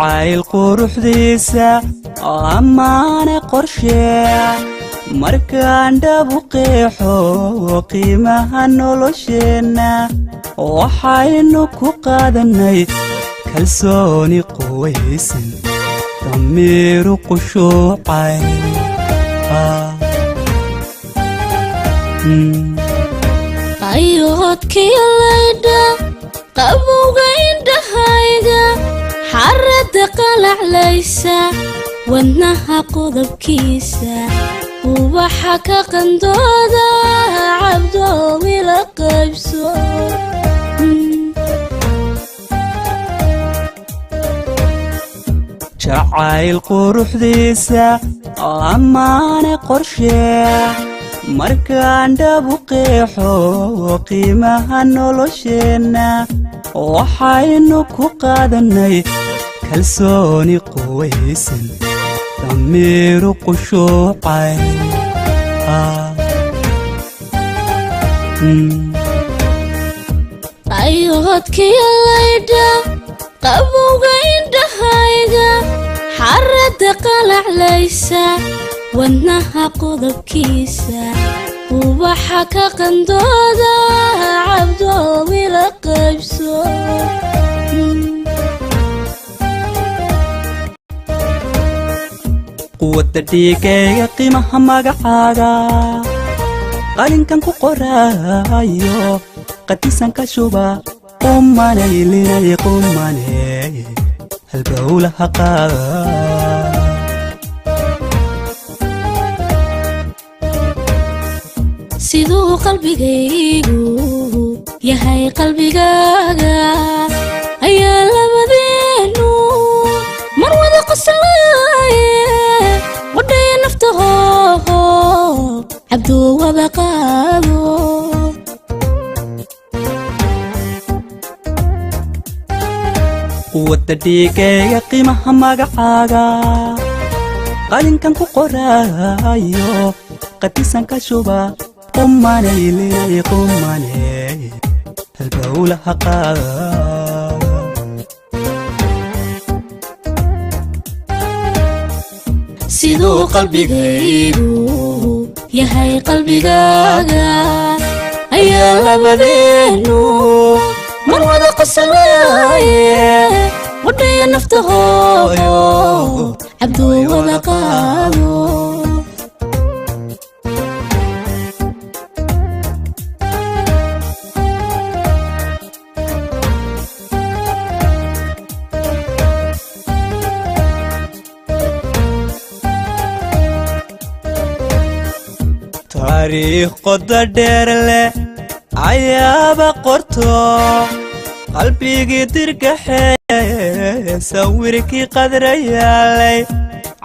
jacayl quruxdiisa ammaane qorshee markaan dhab u qeexo qiimaha nolosheenna waxaynu ku qaadanay kalsooni quwaysan damiiru qushuucay qayoodkii laydha qabowga indhahayga xarada qalaclaysa wadnaha qodobkiisa ubaxa ka qandooda cabdoomi la qaybso jacayl quruxdiisa ammaane qorshee markaan dhab u qeexo qiimaha nolosheenna waxaynu ku qaadanay kalsooni quwaysan damiiru qushuucay qayoodkii laydha qabowga indhahayga xarada qalaclaysa wadnaha qodobkiisa ubaxa ka qandooda cabdoomi la qaybso quwadda dhiigayga qiimaha magacaaga qalinkan ku qoraayo qadisan ka shuba qumanaylinay qumaney halbowlaha qaada siduu qalbigaygu yahay qalbigaaga ayaa labadeenu mar wada qoslaaye wadhaya naftahoo cabduu wada qaado quwadda dhiigayga qiimaha magacaaga qalinkan ku qoraayo qadisan ka shuba qumanaylinay qumaney halbowlaha qaada siduu qalbigaygu yahay qalbigaaga ayaa labadeenu mar wada qoslaaye wadhaya naftahoo cabduu wada qaado taariikh qoda dheer leh ayaaba qorto qalbigii dirgaxee sawirkii qadra yaalay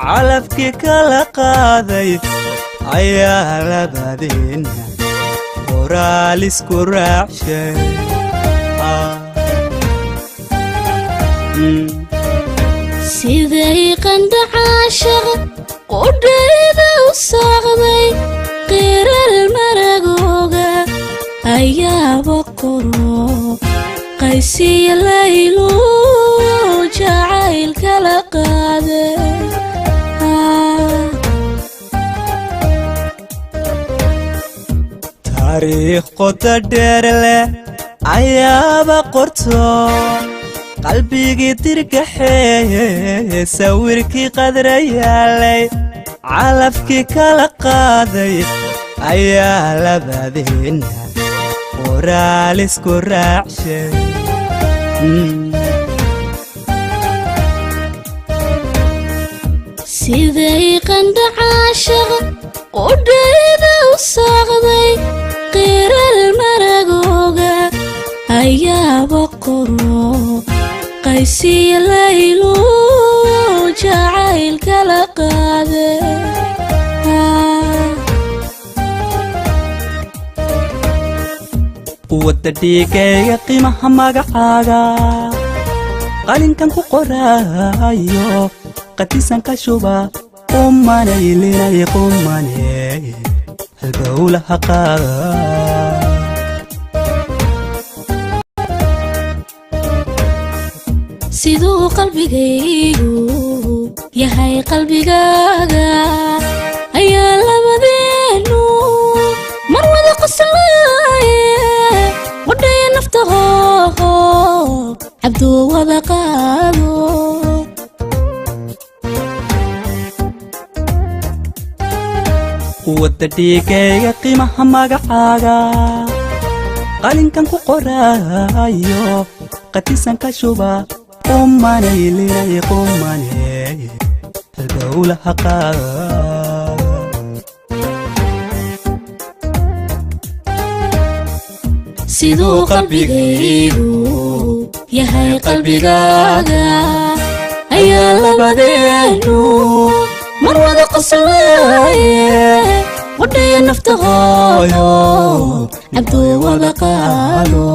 calafkii kala qaaday ayaa labadeena qoraal isku raacshay siday qandha caashaq qudhayda u saaqday qiral maragooga ayaaba qoro qaysiya laylu jacayl kala qaade taariikh qoda dheer leh ayaaba qorto qalbigii dirgaxee sawirkii qadra yaalay calafkii kala qaaday ayaa labadeena qoraal isku raacshay siday qandha caashaq qudhayda u saaqday qiral maragooga ayaaba qoro qaysiya laylu jacayl kala qaade quwadda dhiigayga qiimaha magacaaga qalinkan ku qoraayo qadisan ka shuba qumanaylinay qumaney halbowlaha qaada siduu qalbigaygu yahay qalbigaaga ayaa labadeenu mar wada qoslaaye wadhaya naftahoo cabduu wada qaado wadda dhiigayga qiimaha magacaaga qalinkan ku qoraayo qatisan ka shuba qumanay linay qumanay halbowlaha qaada siduu qalbigaygu yahay qalbigaaga ayaa labadeenu mar wada qoslaaye wadhaya naftahoo cabduu wada qaado